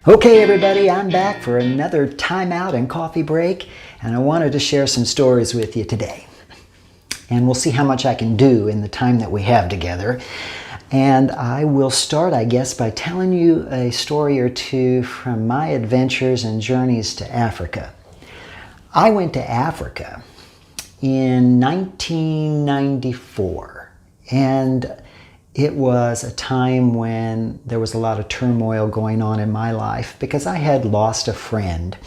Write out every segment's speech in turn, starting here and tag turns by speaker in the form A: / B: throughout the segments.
A: Okay, everybody, I'm back for another time out and coffee break, and I wanted to share some stories with you today. And we'll see how much I can do in the time that we have together. And I will start, I guess, by telling you a story or two from my adventures and journeys to Africa. I went to Africa in 1994, and it was a time when there was a lot of turmoil going on in my life because I had lost a friend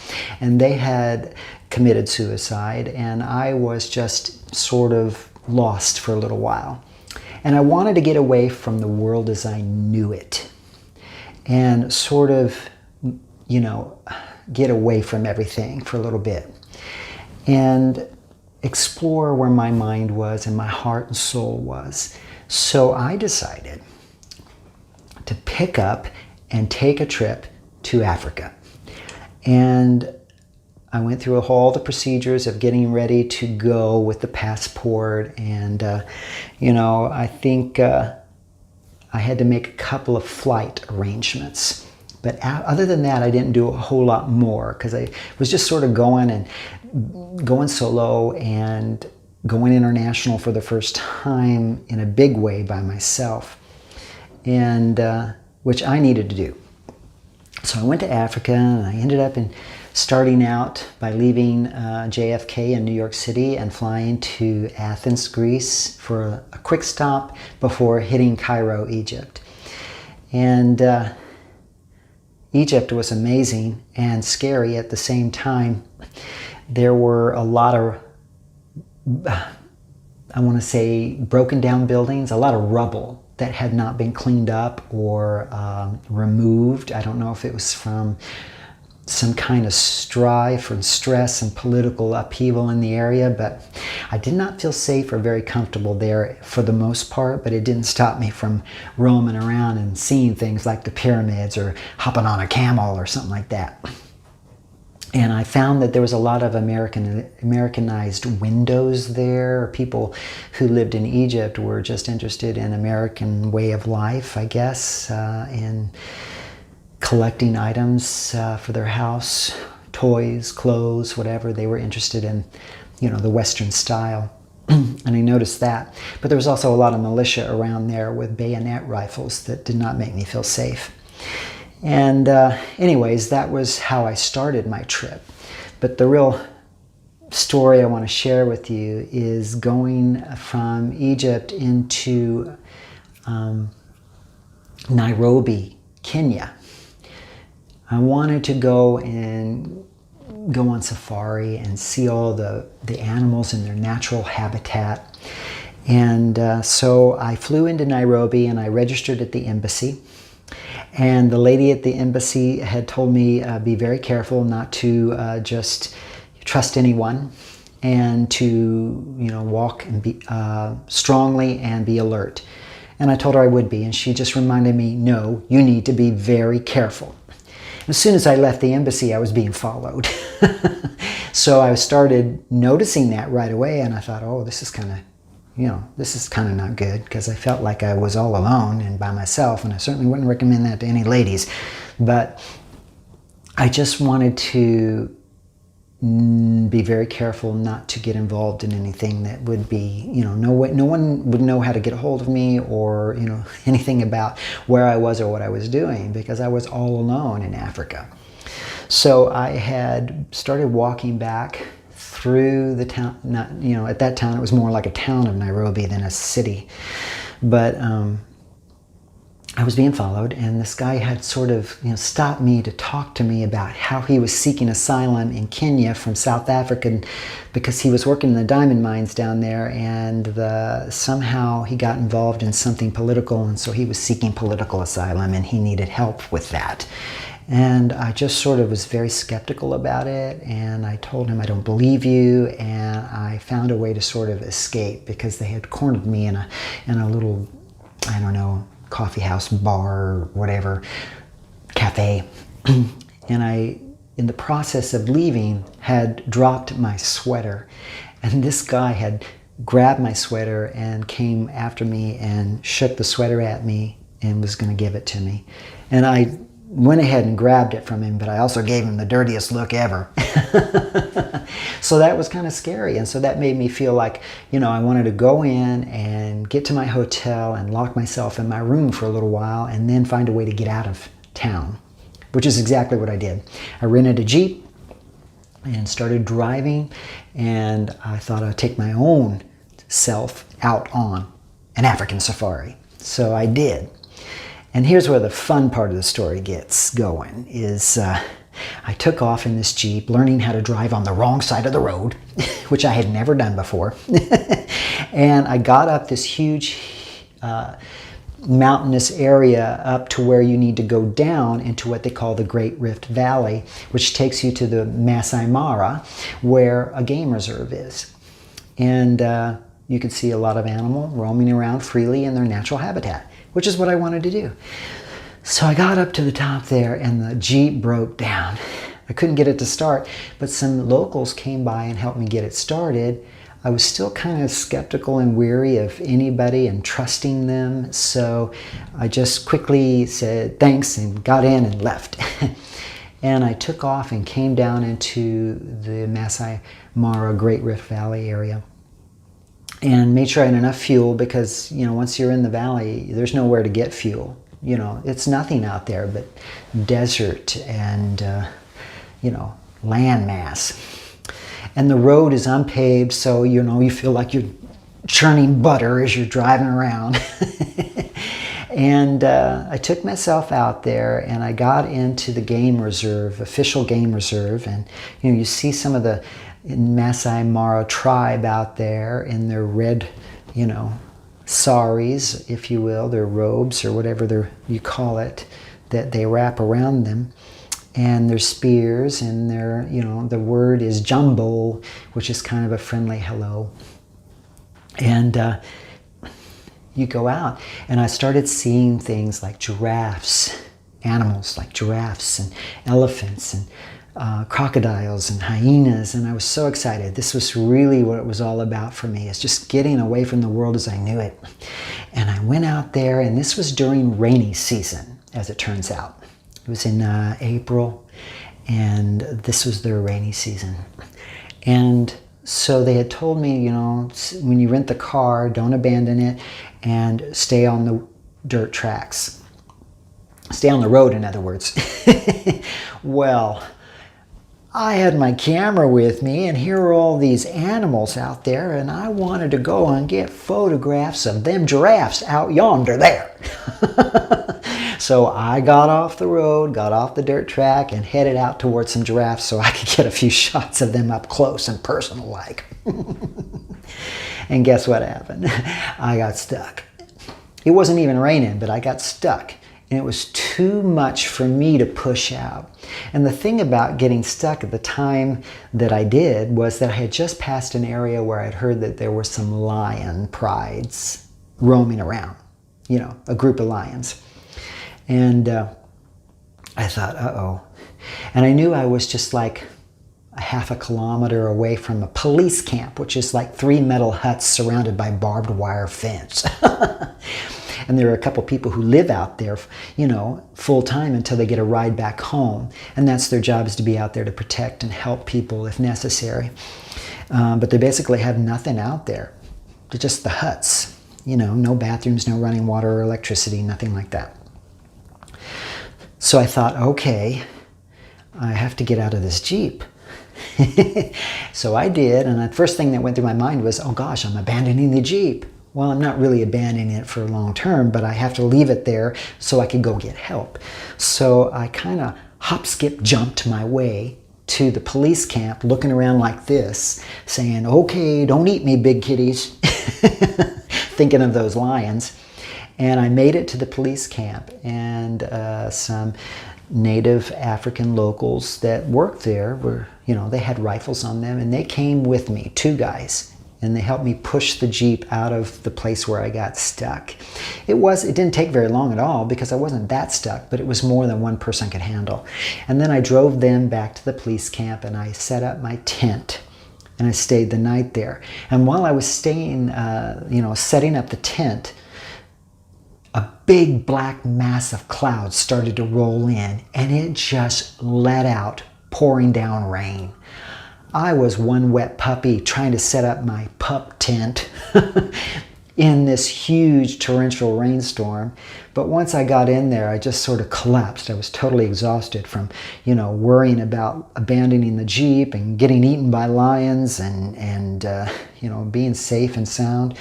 A: and they had committed suicide, and I was just sort of lost for a little while. And I wanted to get away from the world as I knew it and sort of, get away from everything for a little bit and explore where my mind was and my heart and soul was. So I decided to pick up and take a trip to Africa. And I went through all the procedures of getting ready to go with the passport. And, I think I had to make a couple of flight arrangements. But other than that, I didn't do a whole lot more because I was just sort of going solo and going international for the first time in a big way by myself, and which I needed to do. So I went to Africa, and I ended up starting out by leaving JFK in New York City and flying to Athens, Greece for a quick stop before hitting Cairo, Egypt. And Egypt was amazing and scary at the same time. There were a lot of broken down buildings, a lot of rubble that had not been cleaned up or removed. I don't know if it was from some kind of strife and stress and political upheaval in the area, but I did not feel safe or very comfortable there for the most part, but it didn't stop me from roaming around and seeing things like the pyramids or hopping on a camel or something like that. And I found that there was a lot of Americanized windows there. People who lived in Egypt were just interested in American way of life, I guess, and collecting items for their house, toys, clothes, whatever. They were interested in, the Western style. And I noticed that. But there was also a lot of militia around there with bayonet rifles that did not make me feel safe. And anyways, that was how I started my trip. But the real story I want to share with you is going from Egypt into Nairobi, Kenya. I wanted to go on safari and see all the animals in their natural habitat. And so I flew into Nairobi and I registered at the embassy. And the lady at the embassy had told me be very careful not to just trust anyone, and to walk and be strongly and be alert. And I told her I would be, and she just reminded me, no, you need to be very careful. As soon as I left the embassy, I was being followed. So I started noticing that right away, and I thought, oh, this is kind of not good, because I felt like I was all alone and by myself, and I certainly wouldn't recommend that to any ladies. But I just wanted to be very careful not to get involved in anything that would be, no one would know how to get a hold of me or, anything about where I was or what I was doing, because I was all alone in Africa. So I had started walking back through the town. At that time it was more like a town of Nairobi than a city, but I was being followed, and this guy had sort of stopped me to talk to me about how he was seeking asylum in Kenya from South Africa because he was working in the diamond mines down there, and somehow he got involved in something political, and so he was seeking political asylum and he needed help with that. And I just sort of was very skeptical about it, and I told him I don't believe you, and I found a way to sort of escape because they had cornered me in a little, I don't know, coffee house, bar, or whatever, cafe. And I, in the process of leaving, had dropped my sweater, and this guy had grabbed my sweater and came after me and shook the sweater at me and was going to give it to me. And I went ahead and grabbed it from him, but I also gave him the dirtiest look ever. So that was kind of scary. And so that made me feel like, I wanted to go in and get to my hotel and lock myself in my room for a little while and then find a way to get out of town, which is exactly what I did. I rented a Jeep and started driving, and I thought I'd take my own self out on an African safari. So I did. And here's where the fun part of the story gets going, is I took off in this Jeep, learning how to drive on the wrong side of the road, which I had never done before. And I got up this huge mountainous area up to where you need to go down into what they call the Great Rift Valley, which takes you to the Masai Mara, where a game reserve is. And you can see a lot of animal roaming around freely in their natural habitat, which is what I wanted to do. So I got up to the top there and the Jeep broke down. I couldn't get it to start, but some locals came by and helped me get it started. I was still kind of skeptical and weary of anybody and trusting them, so I just quickly said thanks and got in and left. And I took off and came down into the Masai Mara Great Rift Valley area and made sure I had enough fuel, because once you're in the valley, there's nowhere to get fuel. It's nothing out there but desert and landmass. And the road is unpaved, so you feel like you're churning butter as you're driving around. And I took myself out there and I got into the game reserve, official game reserve, and you see some of the Masai Mara tribe out there in their red, saris, if you will, their robes or whatever you call it, that they wrap around them, and their spears, and their, the word is jumbo, which is kind of a friendly hello. And you go out, and I started seeing things like giraffes, animals like giraffes and elephants and crocodiles and hyenas, and I was so excited. This was really what it was all about for me, is just getting away from the world as I knew it. And I went out there, and this was during rainy season, as it turns out. It was in April, and this was their rainy season. And so they had told me, when you rent the car, don't abandon it and stay on the dirt tracks. Stay on the road, in other words. Well, I had my camera with me, and here are all these animals out there, and I wanted to go and get photographs of them giraffes out yonder there. So I got off the road, got off the dirt track, and headed out towards some giraffes so I could get a few shots of them up close and personal like. And guess what happened? I got stuck. It wasn't even raining, but I got stuck. And it was too much for me to push out. And the thing about getting stuck at the time that I did was that I had just passed an area where I'd heard that there were some lion prides roaming around, a group of lions. And I thought, uh-oh. And I knew I was just like a half a kilometer away from a police camp, which is like 3 metal huts surrounded by barbed wire fence. And there are a couple people who live out there, full time until they get a ride back home. And that's their job, is to be out there to protect and help people if necessary. But they basically have nothing out there. They're just the huts, no bathrooms, no running water or electricity, nothing like that. So I thought, okay, I have to get out of this Jeep. So I did, and the first thing that went through my mind was, oh gosh, I'm abandoning the Jeep. Well, I'm not really abandoning it for long term, but I have to leave it there so I can go get help. So I kind of hop, skip, jumped my way to the police camp, looking around like this, saying, okay, don't eat me, big kitties, thinking of those lions. And I made it to the police camp, and some native African locals that worked there were, they had rifles on them, and they came with me, 2 guys. And they helped me push the Jeep out of the place where I got stuck. It didn't take very long at all, because I wasn't that stuck, but it was more than one person could handle. And then I drove them back to the police camp, and I set up my tent, and I stayed the night there. And while I was staying, setting up the tent, a big black mass of clouds started to roll in, and it just let out pouring down rain. I was one wet puppy trying to set up my pup tent in this huge torrential rainstorm. But once I got in there, I just sort of collapsed. I was totally exhausted from, worrying about abandoning the Jeep and getting eaten by lions and being safe and sound.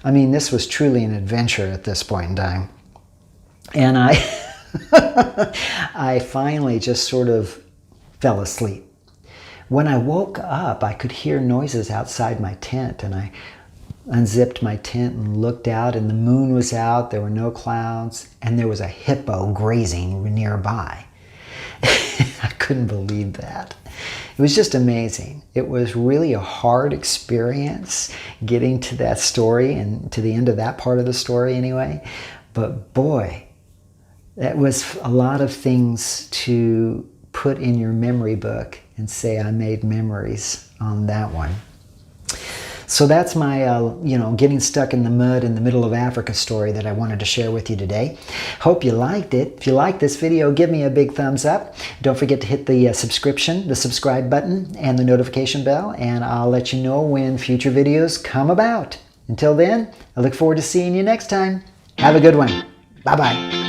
A: I mean, this was truly an adventure at this point in time. And I finally just sort of fell asleep. When I woke up, I could hear noises outside my tent, and I unzipped my tent and looked out, and the moon was out, there were no clouds, and there was a hippo grazing nearby. I couldn't believe that. It was just amazing. It was really a hard experience getting to that story and to the end of that part of the story anyway. But boy, that was a lot of things to put in your memory book and say, I made memories on that one. So that's my, getting stuck in the mud in the middle of Africa story that I wanted to share with you today. Hope you liked it. If you liked this video, give me a big thumbs up. Don't forget to hit the subscribe button and the notification bell, and I'll let you know when future videos come about. Until then, I look forward to seeing you next time. Have a good one. Bye-bye.